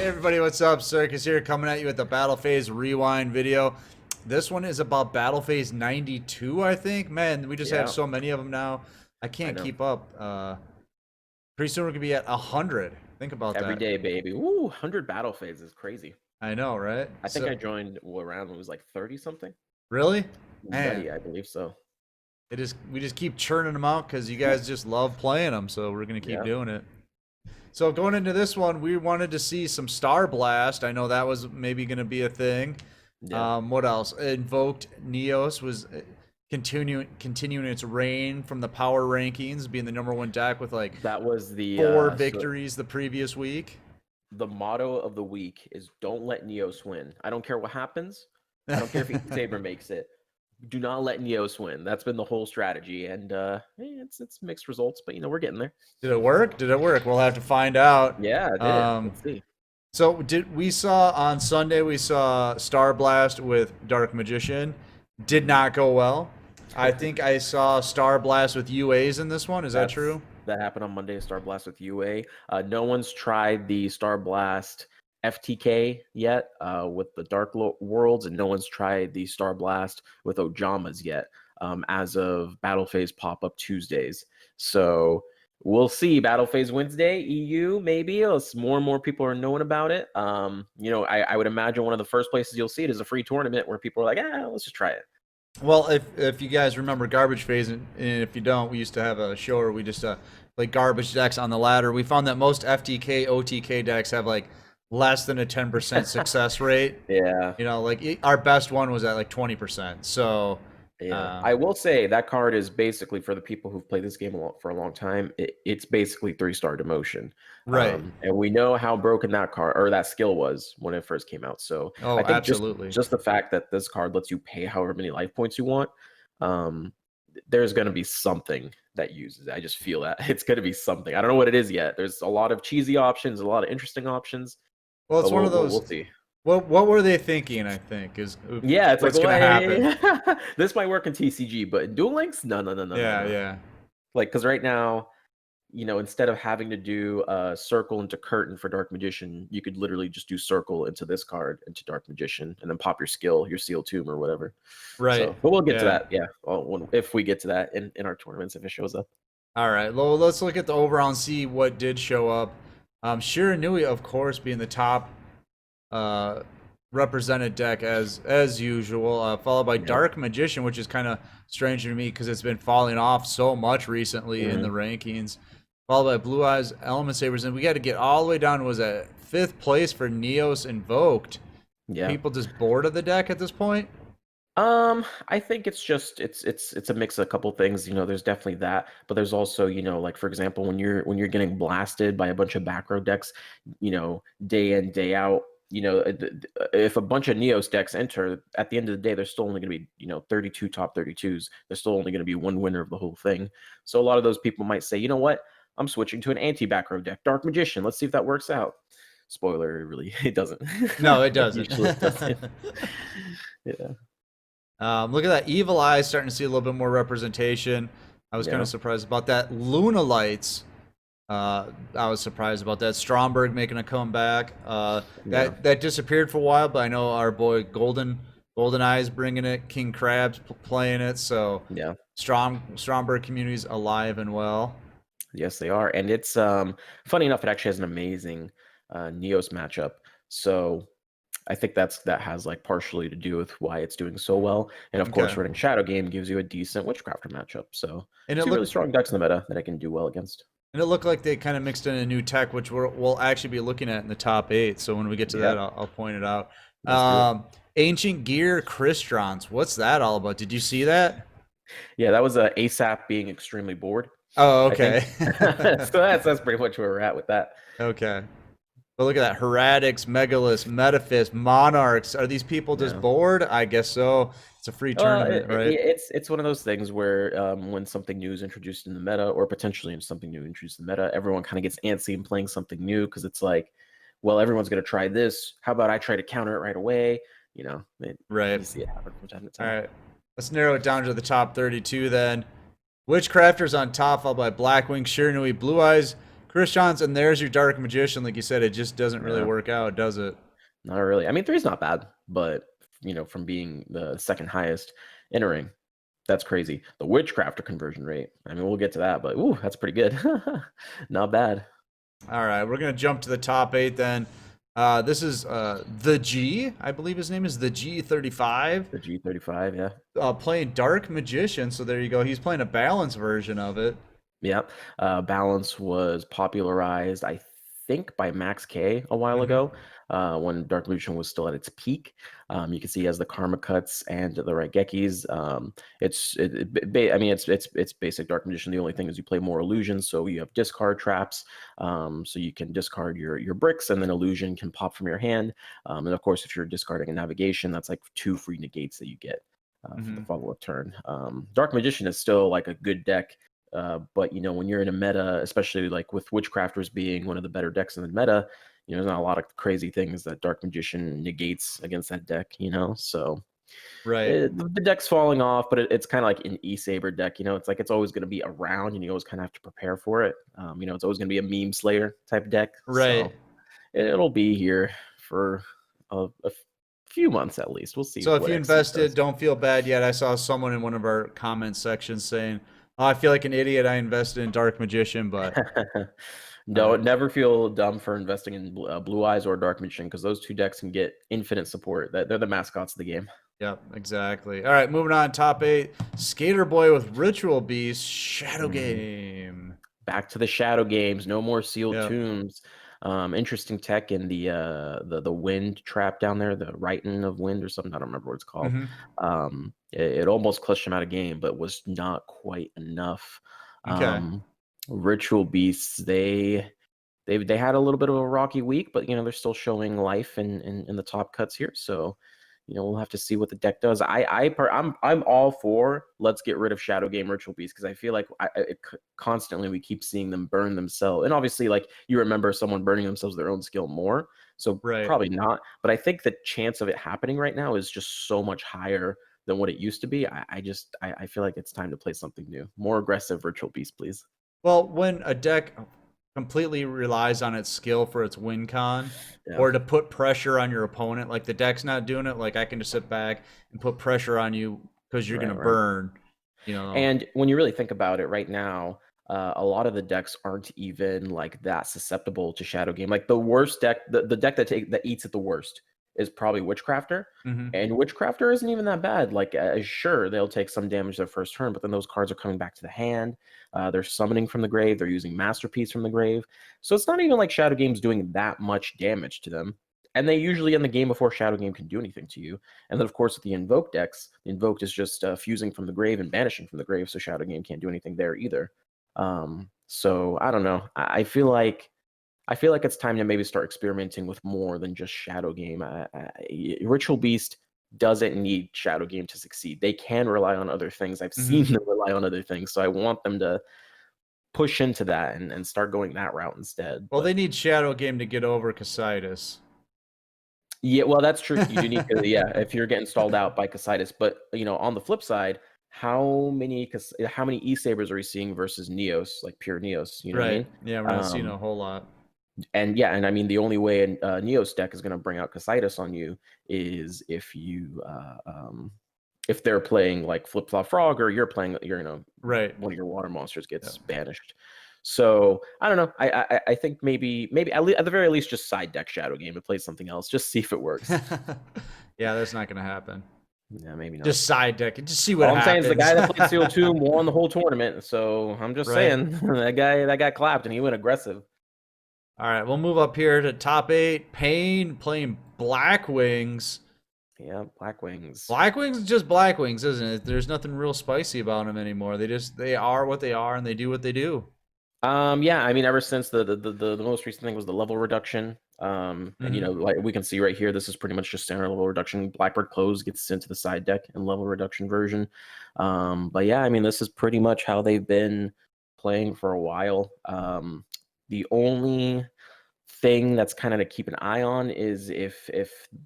everybody, what's up? Circus here, coming at you with the Battle Phase Rewind video. This one is about Battle Phase 92, I think. Man, we just have Yeah, so many of them now. I I can't know. keep up. Pretty soon we're gonna be at 100. Think about Every that. day, baby. Woo, 100 battle phases is crazy. I know, right? I think So, I joined around when it was like 30 something. really? Man, Nutty, I believe so. we just keep churning them out because you guys just love playing them, so we're gonna keep Yeah, doing it. So going into this one, we wanted to see some Star Blast. I know that was maybe going to be a thing. yeah. What else? Invoked Neos was continuing its reign from the power rankings, being the #1 deck with like That was the four so victories the previous week. the motto of the week is don't let Neos win. I don't care what happens. I don't care if E-Saber makes it. Do not let Neos win. That's been the whole strategy, and it's mixed results, but we're getting there. Did it work? Did it work? We'll have to find out. Yeah, I did it. Let's see. So did we saw on Sunday we saw Star Blast with Dark Magician. Did not go well. I think I saw Star Blast with UAs in this one. Is that true? That happened on Monday. Star Blast with UA. No one's tried the Star Blast FTK yet with the Dark Worlds, and no one's tried the Star Blast with Ojamas yet as of Battle Phase pop-up Tuesdays. So we'll see. Battle Phase Wednesday, EU, maybe. More and more people are knowing about it. I would imagine one of the first places you'll see it is a free tournament where people are like, let's just try it. Well, if you guys remember Garbage Phase, and if you don't, we used to have a show where we just play garbage decks on the ladder. We found that most FTK, OTK decks have like less than a 10% success rate. Yeah. Like our best one was at like 20%. So yeah, I will say that card is basically for the people who've played this game for a long time. It's basically 3-star demotion, right. And we know how broken that card or that skill was when it first came out. So Oh, I think absolutely. just the fact that this card lets you pay however many life points you want, there's going to be something that uses it. I just feel that it's going to be something. I don't know what it is yet. There's a lot of cheesy options, a lot of interesting options. Well, it's one of those. We'll see. What were they thinking? I think is yeah, it's what's like gonna happen. this might work in TCG, but in Duel Links, no. Yeah. Like, because right now, instead of having to do circle into curtain for Dark Magician, you could literally just do circle into this card into Dark Magician, and then pop your skill, your Seal Tomb or whatever. Right. So, but we'll get to that. Yeah, if we get to that in our tournaments, if it shows up. All right. Well, let's look at the overall and see what did show up. Shiranui, of course, being the top represented deck as usual, followed by Dark Magician, which is kind of strange to me because it's been falling off so much recently in the rankings. Followed by Blue Eyes, Element Sabers, and we got to get all the way down. Was at 5th place for Neos Invoked. Yeah, people just bored of the deck at this point. I think it's just it's a mix of a couple things. There's definitely that, but there's also, like for example, when you're getting blasted by a bunch of back row decks, day in, day out, if a bunch of Neos decks enter, at the end of the day, there's still only going to be, 32 top 32s. There's still only going to be one winner of the whole thing. So a lot of those people might say, you know what, I'm switching to an anti-back row deck, Dark Magician. Let's see if that works out. Spoiler, really, it doesn't. No, it doesn't. It doesn't. Yeah. Look at that. Evil Eye starting to see a little bit more representation. I was kind of surprised about that. Luna Lights, I was surprised about that. Stromberg making a comeback. That disappeared for a while, but I know our boy Golden Eyes bringing it. King Crab's playing it. So yeah, Stromberg community's alive and well. Yes, they are, and it's funny enough. It actually has an amazing Neos matchup. So I think that has like partially to do with why it's doing so well. And of course, running Shadow Game gives you a decent Witchcrafter matchup. So two really strong decks in the meta that I can do well against. And it looked like they kind of mixed in a new tech, which we'll actually be looking at in the top 8. So when we get to that, I'll point it out. Ancient Gear Crystrons. What's that all about? Did you see that? Yeah, that was ASAP being extremely bored. Oh, okay. So that's pretty much where we're at with that. Okay. But look at that. Heretics, Megaliths, Metaphys, Monarchs. Are these people just bored? I guess so. It's a free tournament, right? It's one of those things where when something new is introduced in the meta, or potentially something new introduced in the meta, everyone kind of gets antsy in playing something new because it's like, well, everyone's going to try this. How about I try to counter it right away? Right. You see it happen from time to time. All right. Let's narrow it down to the top 32 then. Witchcrafters on top, followed by Blackwings, Shiranui, Blue Eyes, Crystrons, and there's your Dark Magician. Like you said, it just doesn't really Yeah, work out, does it? not really. I mean, three's not bad, but from being the second highest entering, that's crazy. The Witchcrafter conversion rate. I mean, we'll get to that, but ooh, that's pretty good. Not bad. All right, we're gonna jump to the top 8 then. This is the G, I believe his name is the G35, The G35, yeah. playing Dark Magician. So there you go. He's playing a balanced version of it. Yeah. Balance was popularized, I think, by Max K a while Hmm. ago, when Dark Illusion was still at its peak. You can see he has the Karma Cuts and the Raigekis. I mean, it's basic Dark Magician. The only thing is you play more illusions, so you have discard traps. So you can discard your bricks, and then illusion can pop from your hand. And of course, if you're discarding a navigation, that's like 2 free negates that you get for the Hmm. follow-up turn. Dark Magician is still like a good deck. But when you're in a meta, especially like with Witchcrafters being one of the better decks in the meta, there's not a lot of crazy things that Dark Magician negates against that deck. So Right. the deck's falling off, but it's kind of like an E-Saber deck. It's like it's always going to be around, and you always kind of have to prepare for it. It's always going to be a meme slayer type deck, Right. so it'll be here for a few months at least. We'll see So if what you X invested, does. don't feel bad yet. I saw someone in one of our comment sections saying, "Oh, I feel like an idiot. I invested in Dark Magician, but No, never feel dumb for investing in Blue Eyes or Dark Magician, because those two decks can get infinite support. They're the mascots of the game. yep, exactly." All right, moving on. Top 8, Skater Boy with Ritual Beast, Shadow Mhm. Game. Back to the Shadow Games. No more sealed Yep. tombs. Interesting tech in the wind trap down there, the Righton of Wind or something. I don't remember what it's called. Hmm. It almost clutched him out of game, but was not quite enough. Okay. Um, Ritual Beasts, they had a little bit of a rocky week, but they're still showing life in the top cuts here. So we'll have to see what the deck does. I'm all for let's get rid of Shadow Game Ritual Beast, because I feel like constantly we keep seeing them burn themselves, and obviously like you remember someone burning themselves their own skill more, so Right. probably not. But I think the chance of it happening right now is just so much higher than what it used to be. I feel like it's time to play something new, more aggressive Ritual Beast, please. Well, when a deck completely relies on its skill for its win con, Yeah. or to put pressure on your opponent, like the deck's not doing it, like I can just sit back and put pressure on you because you're gonna Right. burn, you know. And when you really think about it right now, a lot of the decks aren't even like that susceptible to Shadow Game. Like the worst deck, the deck that eats it the worst is probably Witchcrafter. Hmm. And Witchcrafter isn't even that bad. Like, sure, they'll take some damage their first turn, but then those cards are coming back to the hand. They're summoning from the grave. They're using Masterpiece from the grave. So it's not even like Shadow Game's doing that much damage to them. And they usually end the game before Shadow Game can do anything to you. And then, of course, with the Invoke decks, the Invoked is just fusing from the grave and banishing from the grave, so Shadow Game can't do anything there either. So I don't know. I feel like it's time to maybe start experimenting with more than just Shadow Game. Ritual Beast doesn't need Shadow Game to succeed. They can rely on other things. I've Hmm. seen them rely on other things, so I want them to push into that and start going that route instead. Well, But they need Shadow Game to get over Casitas. yeah, well, that's true. You do need to, yeah, if you're getting stalled out by Casitas. But on the flip side, how many E-Sabers are we seeing versus Neos, like pure Neos? You know what I Right. mean? Yeah, we're not seeing a whole lot. And yeah, and I mean the only way a Neos deck is going to bring out Casitas on you is if they're playing like Flip Flop Frog, or you're playing Right. one of your water monsters Yeah. gets banished. So I don't know. I think maybe at the very least just side deck Shadow Game and play something else. Just see if it works. Yeah, that's not gonna happen. Yeah, maybe not. Just side deck it. Just see what All I'm saying is the happens. guy that played Seal Tomb won the whole tournament. So I'm just Right. saying that got clapped and he went aggressive. All right, we'll move up here to top 8. Pain playing Blackwings. Yeah, Blackwings. Blackwings is just Blackwings, isn't it? There's nothing real spicy about them anymore. They are what they are and they do what they do. Yeah, I mean, ever since the most recent thing was the level reduction. And Hmm. like we can see right here, this is pretty much just standard level reduction. Blackbird Close gets sent to the side deck in level reduction version. But yeah, I mean, this is pretty much how they've been playing for a while. The only thing that's kind of to keep an eye on is if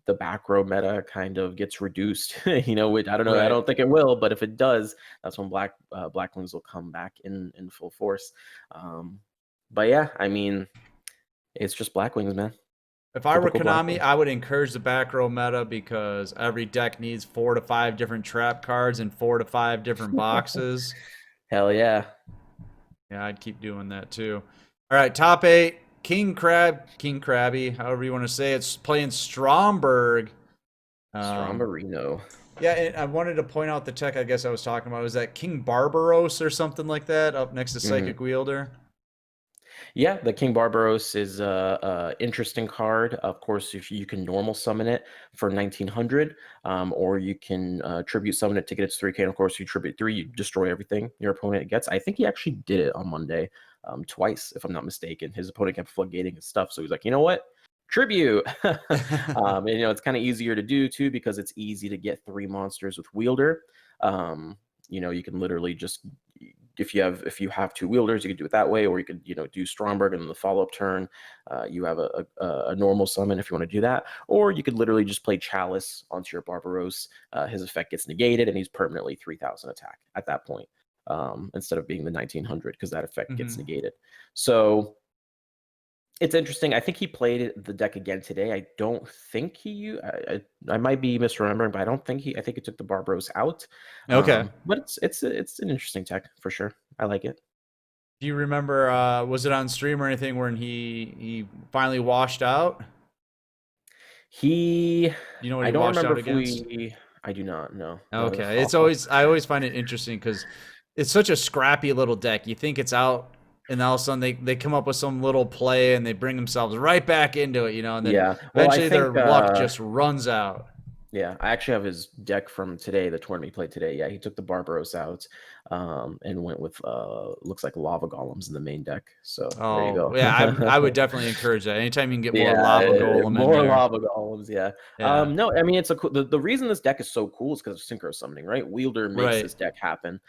the back row meta kind of gets reduced, which I don't know, I Right. don't think it will, but if it does, that's when Blackwings will come back in full force. Um, But yeah, I mean, it's just Blackwings, man. If I were Typical Konami, Blackwings. I would encourage the back row meta because every deck needs 4 to 5 different trap cards and 4 to 5 different boxes. Hell yeah. Yeah, I'd keep doing that too. All right, top 8. King Krabby, however you want to say it, it's playing Stromberg. Um, Stromberino. yeah, and I wanted to point out the tech I guess I was talking about. Was that King Barbaros or something like that up next to Hmm. Psychic Wielder? Yeah, the King Barbaros is a interesting card. Of course, if you can normal summon it for 1900, or you can tribute summon it to get its 3K. And of course, you tribute 3, you destroy everything your opponent gets. I think he actually did it on Monday, twice, if I'm not mistaken. His opponent kept floodgating his stuff, so he's like, you know what? Tribute. And, it's kind of easier to do too because it's easy to get 3 monsters with Wielder. You can literally just, if you have 2 wielders, you could do it that way, or you could do Stromberg, and then the follow-up turn you have a normal summon if you want to do that, or you could literally just play Chalice onto your Barbaros. His effect gets negated and he's permanently 3000 attack at that point, instead of being the 1900 because that effect gets Mhm. negated. So it's interesting. I think he played the deck again today. I don't think I might be misremembering, but I don't think I think he took the Barbaros out. Okay. But it's an interesting tech for sure. I like it. Do you remember? Was it on stream or anything when he finally washed out? He, Do you know what I he don't washed remember out if against? I do not know. Okay, I always find it interesting because it's such a scrappy little deck. You think it's out, and all of a sudden they come up with some little play and they bring themselves right back into it, and then Yeah. Well, I eventually their think, luck just runs out. yeah, I actually have his deck from today, the tournament he played today. Yeah, he took the Barbaros out, and went with looks like lava golems in the main deck. So there you Oh go. yeah, I would definitely encourage that. Anytime you can get more Yeah, lava golem in more there, lava golems. Yeah. yeah, No, I mean it's a cool. The reason this deck is so cool is because of synchro summoning, right? Wielder makes right. this deck happen.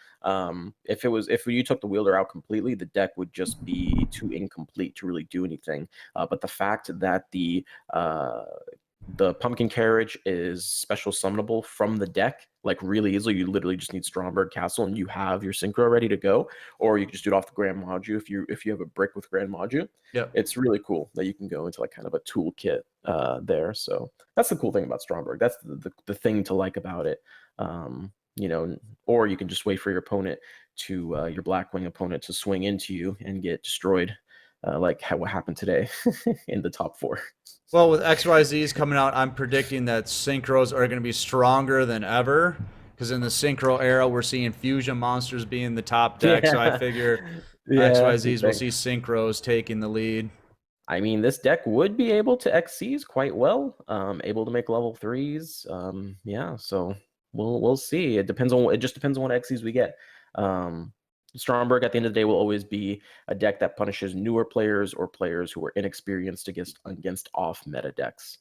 If you took the Wielder out completely, the deck would just be too incomplete to really do anything. But the fact that the pumpkin carriage is special summonable from the deck, like really easily. You literally just need Stromberg Castle and you have your synchro ready to go, or you can just do it off the Grand Module if you have a brick with Grand Module. Yep. It's really cool that you can go into like kind of a toolkit there. So that's the cool thing about Stromberg. That's the thing to like about it. Or you can just wait for your opponent to your Blackwing opponent to swing into you and get destroyed, like what happened today in the top 4. Well, with XYZs coming out, I'm predicting that synchros are going to be stronger than ever. Because in the synchro era, we're seeing fusion monsters being the top deck. So I Yeah. figure Yeah. You XYZs will think? see synchros taking the lead. I mean, this deck would be able to XCs quite well, able to make level 3s. Yeah, so we'll see. It just depends on what XCs we get. Stromberg at the end of the day will always be a deck that punishes newer players or players who are inexperienced against off meta decks.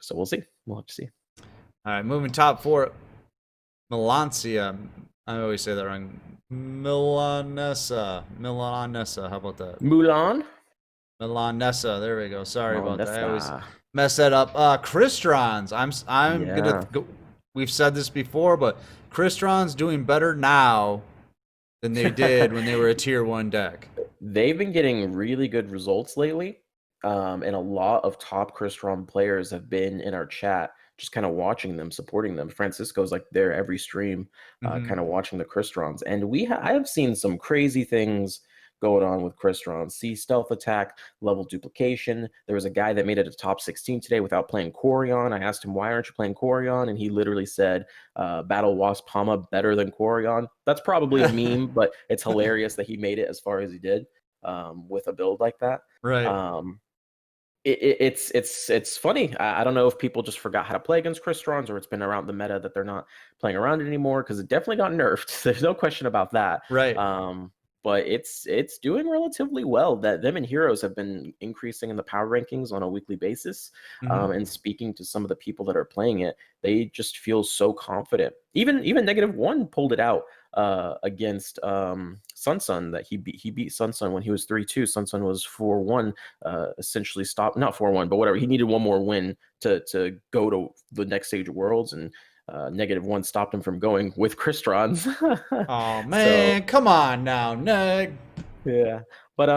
So we'll see. We'll have to see. All right, moving top 4. Melancia. I always say that wrong. Milanessa. Milanessa. How about that? Mulan. Milanessa. There we go. Sorry about that. I always Melissa. mess that up. Crystrons. I'm gonna Yeah. go. We've said this before, but Crystrons doing better now than they did when they were a tier 1 deck. They've been getting really good results lately. And a lot of top Crystron players have been in our chat, just kind of watching them, supporting them. Francisco's like there every stream, Mm-hmm. kind of watching the Crystrons. And I have seen some crazy things going on with Crystrons. See stealth attack, level duplication. There was a guy that made it to top 16 today without playing Corion. I asked him, why aren't you playing Corion? And he literally said, Battle Wasp Hama better than Corion. That's probably a meme, but it's hilarious that he made it as far as he did, with a build like that. Right. Um, it's funny. I don't know if people just forgot how to play against Crystrons, or it's been around the meta that they're not playing around it anymore, because it definitely got nerfed. There's no question about that. Right. But it's doing relatively well. That them and Heroes have been increasing in the power rankings on a weekly basis. Mm-hmm. And speaking to some of the people that are playing it, they just feel so confident. Even -1 pulled it out against Sun that he beat Sun when he was 3-2. Sun was 4-1, essentially stopped, not 4-1, but whatever. He needed one more win to go to the next stage of Worlds, and -1 stopped him from going with Crystrons. Oh So man, come on now, Neg. yeah. But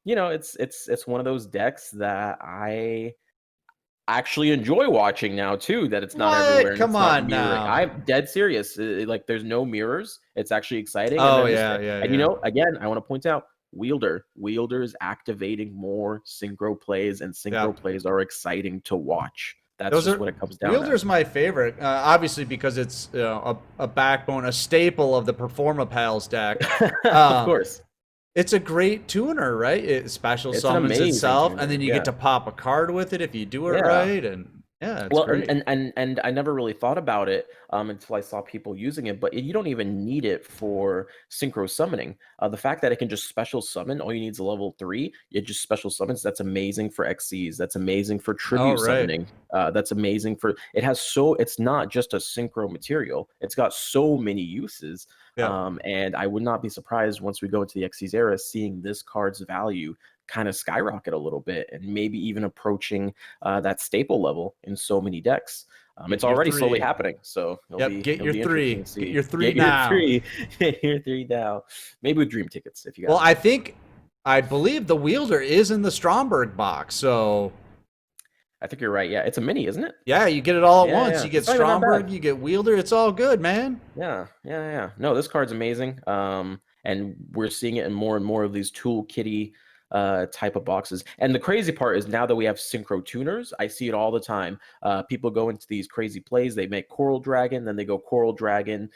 you know, it's one of those decks that I actually enjoy watching now too, that it's not everywhere What? and Come it's not on mirroring. now. I'm dead serious. Like there's no mirrors. It's actually exciting. And Oh then this, yeah, yeah, and you yeah. know, again, I want to point out Wielder's activating more synchro plays, and synchro Yep. plays are exciting to watch. That's Those just are what it comes down to. Wielder's my favorite, obviously because it's a backbone, a staple of the Performa Pals deck. Of Um, course. it's a great tuner, right? It special It's an summons amazing itself, and tuner. then you get Yeah. to pop a card with it if you do it Yeah. right, and yeah, it's Well, great. and I never really thought about it until I saw people using it. But you don't even need it for synchro summoning. The fact that it can just special summon, all you need is a level 3. It just special summons. That's amazing for XCs. That's amazing for Oh tribute right, summoning. That's amazing for it has so it's not just a synchro material. It's got so many uses. yep. And I would not be surprised once we go into the XCs era, seeing this card's value kind of skyrocket a little bit, and maybe even approaching that staple level in so many decks. Get It's your already slowly 3. happening, so Yep, get it'll your be interesting 3. to Get see. your 3 Get your now. three, get your 3 now. Maybe with dream tickets if you got Well, them. I believe the Wielder is in the Stromberg box, so I think you're right. Yeah, it's a mini, isn't it? yeah, you get it all at Yeah, once. yeah. You get It's not even that Stromberg, bad. you get Wielder. It's all good, man. Yeah, yeah, yeah. No, this card's amazing. And we're seeing it in more and more of these tool kitty type of boxes. And the crazy part is now that we have synchro tuners, I see it all the time. People go into these crazy plays. They make Coral Dragon, then they go Coral Dragon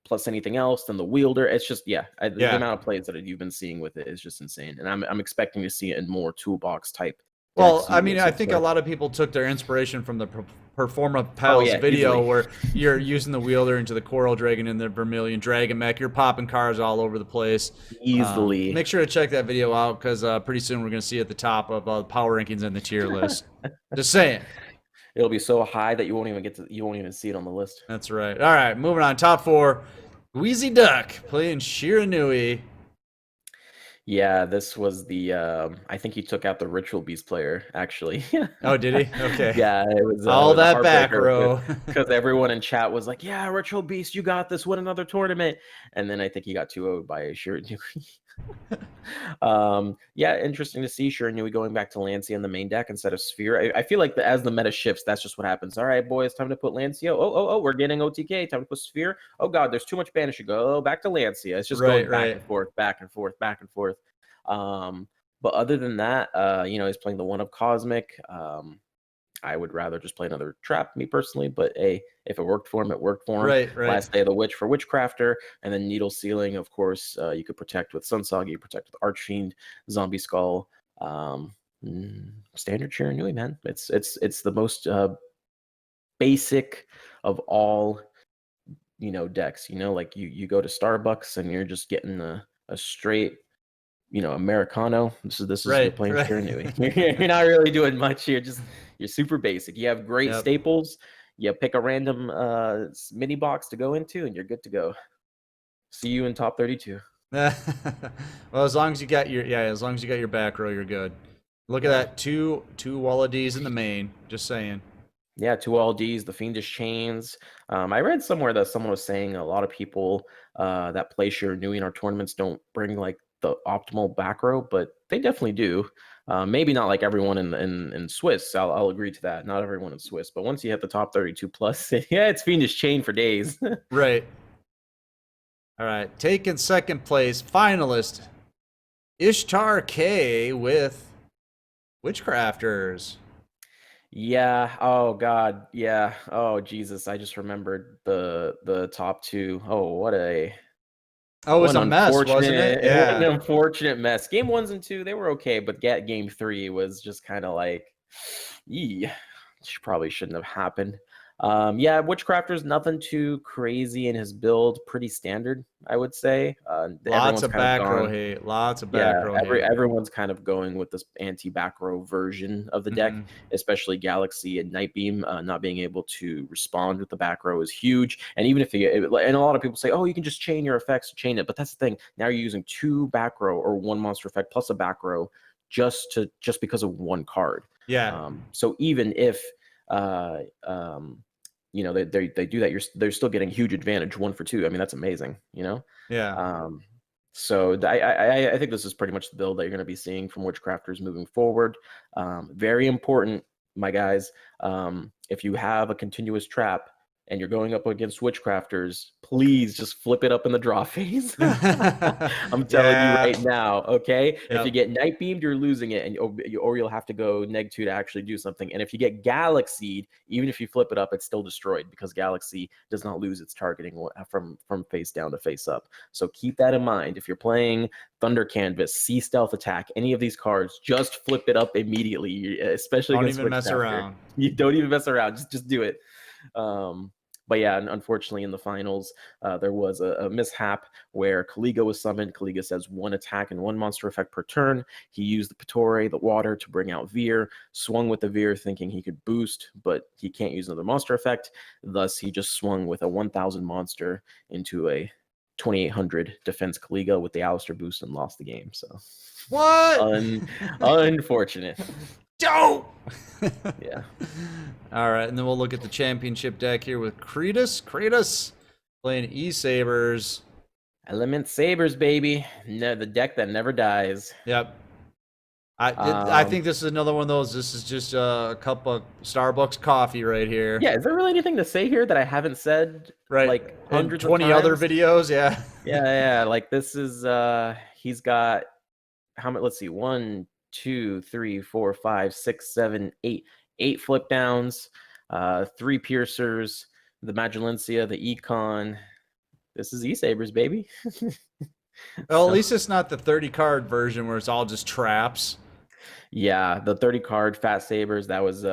plus anything else, then the Wielder. It's just the Yeah. amount of plays that you've been seeing with it is just insane. And I'm expecting to see it in more toolbox type Well, decks. I You mean, would I so think a far. lot of people took their inspiration from the Performa Oh Pals yeah, video easily, where you're using the Wielder into the Coral Dragon and the Vermilion Dragon mech. You're popping cars all over the place. easily. Make sure to check that video out because pretty soon we're going to see it at the top of the power rankings and the tier list. Just saying. It'll be so high that you won't even see it on the list. That's right. All right, moving on. Top 4. Wheezy Duck playing Shiranui. Yeah, this was the I think he took out the Ritual Beast player, actually. Oh, did he? Okay. Yeah, it All was a that back heartbreaker row. because everyone in chat was like, "Yeah, Ritual Beast, you got this. Win another tournament." And then I think he got 2-0'd by Shiranui. Yeah, interesting to see Shiranui going back to Lancia in the main deck instead of Sphere. I feel like as the meta shifts, that's just what happens. All right, boys, time to put Lancia. Oh, we're getting OTK. Time to put Sphere. Oh God, there's too much banish to go. Back to Lancia. It's just Right, going back right. and forth, back and forth, back and forth. But other than that, he's playing the one of Cosmic. I would rather just play another trap, me personally. But hey, if it worked for him, it worked for him. Right, right. Last Day of the Witch for Witchcrafter, and then Needle Sealing, of course. You could protect with Sunsog, you protect with Archfiend, Zombie Skull. Standard Shiranui, man. It's the most basic of all decks. Like you go to Starbucks and you're just getting a straight Americano. This is you're Right, playing right. Shiranui. You're not really doing much. You're super basic. You have great Yep. staples. You pick a random mini box to go into, and you're good to go. See you in top 32. Well, as long as you got your back row, you're good. Look at that, two Walladees in the main. Just saying. Yeah, 2 LDs, the Fiendish Chains. I read somewhere that someone was saying a lot of people that play Shiranui in our tournaments don't bring like the optimal back row, but they definitely do. Maybe not like everyone in Swiss. I'll agree to that. Not everyone in Swiss, but once you hit the top 32 plus, yeah, it's Fiendish Chain for days. Right. All right, taking second place, finalist Ishtar K with Witchcrafters. Yeah. Oh God. Yeah. Oh Jesus. I just remembered the top 2. Oh, what Oh, it was a mess, wasn't it? what an Yeah. unfortunate mess. Game 1s and 2, they were okay, but game 3 was just kind of like, probably shouldn't have happened. Yeah, Witchcrafters, nothing too crazy in his build. Pretty standard, I would say. Lots Everyone's of kind of back row gone. hate. Lots of back Yeah, row hate. everyone's kind of going with this anti-back row version of the deck, especially Galaxy and Nightbeam. Not being able to respond with the back row is huge. And even if and a lot of people say, oh, you can just chain your effects to chain it. But that's the thing. Now you're using 2 back row or 1 monster effect plus a back row just because of 1 card. Yeah. So even if they do that, they're still getting huge advantage 1 for 2. I mean, that's amazing. Yeah. So I think this is pretty much the build that you're going to be seeing from Witchcrafters moving forward. Very important, my guys. If you have a continuous trap and you're going up against Witchcrafters, please just flip it up in the draw phase. I'm telling you Yeah. right now, okay? If you Yep. get Night Beamed, you're losing it, and or you'll have to go -2 to actually do something. And if you get Galaxied, even if you flip it up, it's still destroyed because Galaxy does not lose its targeting from face down to face up. So keep that in mind. If you're playing Thunder Canvas, Sea Stealth Attack, any of these cards, just flip it up immediately, especially Don't against even mess Witchcrafter. around. You don't even mess around. Just do it. But yeah, unfortunately, in the finals, there was a mishap where Kaliga was summoned. Kaliga says 1 attack and 1 monster effect per turn. He used the Petore, the water, to bring out Veer, swung with the Veer thinking he could boost, but he can't use another monster effect. Thus, he just swung with a 1,000 monster into a 2,800 defense Kaliga with the Alistair boost and lost the game. So, What? unfortunate. Dope. Yeah. All right, and then we'll look at the championship deck here with Kratos playing E-Sabers. Element Sabers, baby. No, the deck that never dies. Yep. I think this is another one of those. This is just a cup of Starbucks coffee right here. Yeah, is there really anything to say here that I haven't said Right. like And hundreds 20 of other times? videos, yeah. Yeah. Like this is he's got how many? Let's see, 1, 2, 3, 4, 5, 6, 7, 8. 8 flip downs, 3 piercers, the Magelencia, the Econ. This is E-Sabers, baby. Well, at least it's not the 30 card version where it's all just traps. Yeah, the 30 card Fat Sabers, that was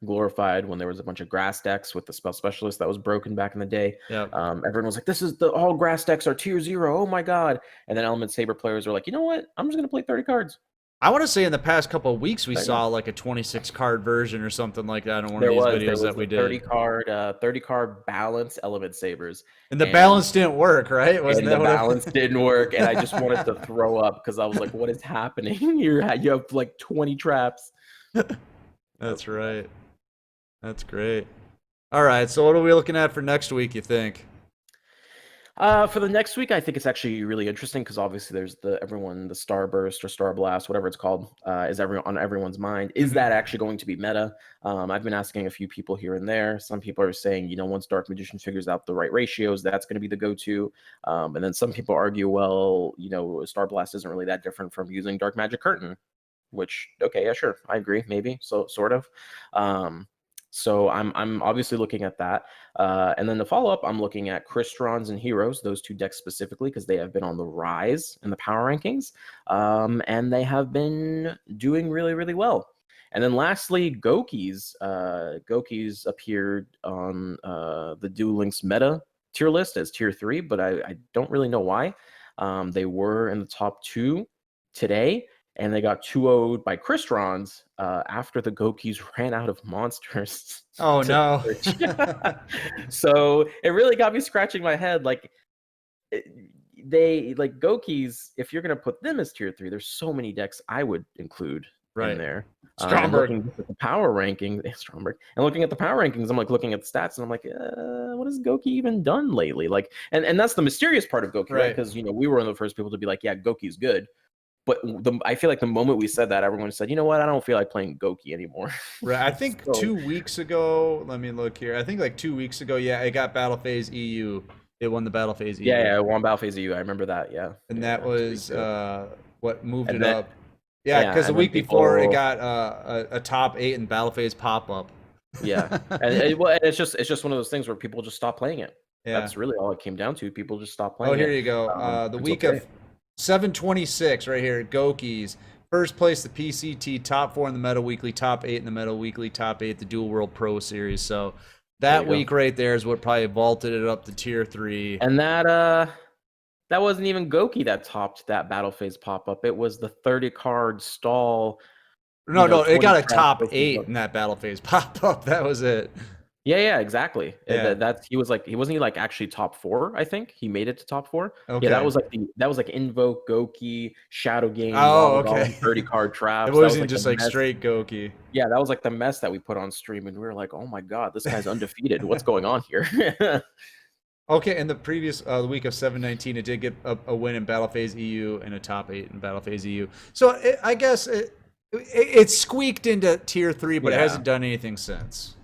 glorified when there was a bunch of grass decks with the spell specialist that was broken back in the day. Yep. Everyone was like, this is all grass decks are tier 0. Oh my god. And then Element Saber players were like, you know what? I'm just gonna play 30 cards. I want to say in the past couple of weeks we saw like a 26 card version or something like that in one of these videos that we did. 30 card balance Element Sabers. And the balance didn't work, right? Wasn't and the balance didn't work, and I just wanted to throw up because I was like, "What is happening? You have like 20 traps." That's right. That's great. All right, so what are we looking at for next week, you think? For the next week, I think it's actually really interesting because obviously there's the Starburst or Starblast, whatever it's called, is on everyone's mind. Is that actually going to be meta? I've been asking a few people here and there. Some people are saying, once Dark Magician figures out the right ratios, that's going to be the go-to. And then some people argue, well, Starblast isn't really that different from using Dark Magic Curtain, which, okay, yeah, sure, I agree, maybe, so sort of. So I'm obviously looking at that. And then the follow-up, I'm looking at Crystrons and Heroes, those 2 decks specifically, because they have been on the rise in the power rankings. And they have been doing really, really well. And then lastly, Gokis. Gokis appeared on the Duel Links meta tier list as tier 3, but I don't really know why. They were in the top 2 today, and they got 2-0'd by Crystrons after the Gokis ran out of monsters. Oh, no. So it really got me scratching my head. Like, Gokis, if you're going to put them as tier 3, there's so many decks I would include in there. Stromberg. Looking at the power rankings, Stromberg, and looking at the power rankings, I'm like looking at the stats, and I'm like, what has Goki even done lately? Like, and that's the mysterious part of Goki, right? Because we were one of the first people to be like, yeah, Goki's good. But I feel like the moment we said that, everyone said, you know what? I don't feel like playing Goki anymore. Right. I think 2 weeks ago, let me look here. I think like 2 weeks ago, yeah, it got Battle Phase EU. It won the Battle Phase EU. Yeah, it won Battle Phase EU. I remember that, yeah. And that was what moved it up. Yeah, because the week before it got a top 8 in Battle Phase pop-up. Yeah. And it's just one of those things where people just stop playing it. Yeah. That's really all it came down to. People just stopped playing it. Oh, here you go. The week of 7/26 right here, Gokis. First place, the PCT, top 4 in the Meta Weekly, top 8 in the Meta Weekly, top 8 the Dual World Pro Series. So that week right there is what probably vaulted it up to tier 3. And that wasn't even Goki that topped that Battle Phase pop-up. It was the 30 card stall. No, it got a top 8 in that Battle Phase pop-up. That was it. Yeah, exactly. Yeah. He wasn't like actually top 4, I think. He made it to top 4. Okay. Yeah, that was like Invoke, Goki, Shadow Game, oh, okay. 30 card traps. It wasn't just like straight Goki. Yeah, that was like the mess that we put on stream, and we were like, oh my god, this guy's undefeated. What's going on here? Okay, in the previous the week of 719, it did get a win in Battle Phase EU and a top 8 in Battle Phase EU. So I guess it squeaked into tier 3, but it Yeah. hasn't done anything since.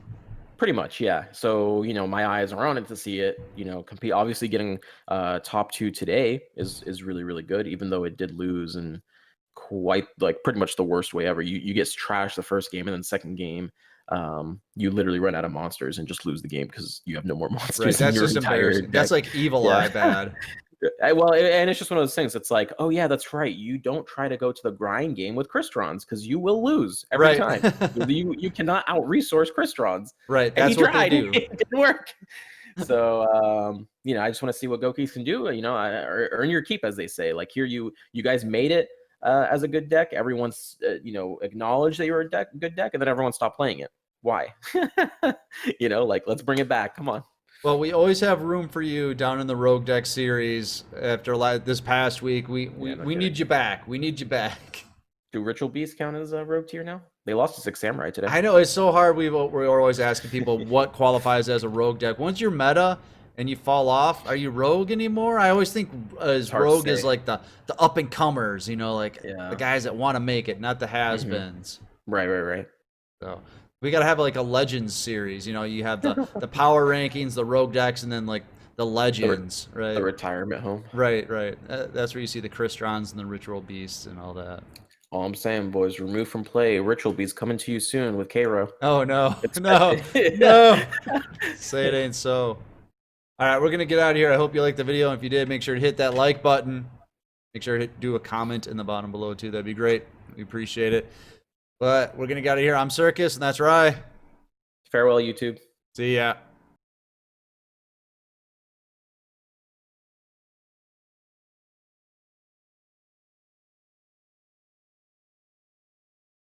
Pretty much, yeah. So, my eyes are on it to see it, compete. Obviously, getting top 2 today is really, really good, even though it did lose in quite like pretty much the worst way ever. You get trashed the first game, and then second game, you literally run out of monsters and just lose the game because you have no more Right, monsters in that's your just entire embarrassing. That's deck. like Evil Yeah. Eye bad. Well, and it's just one of those things. It's like, oh yeah, that's right. You don't try to go to the grind game with Crystrons because you will lose every Right. time. You cannot out resource Crystrons. Right, And he that's what they tried. do. It didn't work. So, I just want to see what Gokis can do. Earn your keep, as they say. Like here, you guys made it as a good deck. Everyone's acknowledged that you're a good deck, and then everyone stopped playing it. Why? Like let's bring it back. Come on. Well, we always have room for you down in the Rogue Deck series. After this past week, Yeah, no we need kidding. you back. We need you back. Do Ritual Beasts count as a rogue tier now? They lost to Six Samurai today. I know it's so hard. We're always asking people what qualifies as a rogue deck. Once you're meta and you fall off, are you rogue anymore? I always think as hard to rogue is say. like the up and comers, like Yeah. the guys that want to make it, not the has-beens. Right. So we gotta have like a legends series. You have the power rankings, the rogue decks, and then like the legends, right? The retirement home. Right. That's where you see the Crystrons and the ritual beasts and all that. All I'm saying, boys, remove from play. Ritual Beasts coming to you soon with Cairo. Oh no, Expect no, it. no! Say it ain't so. All right, we're gonna get out of here. I hope you liked the video. And if you did, make sure to hit that like button. Make sure to do a comment in the bottom below too. That'd be great. We appreciate it. But we're gonna get out of here. I'm Circus, and that's Rye. Farewell, YouTube. See ya.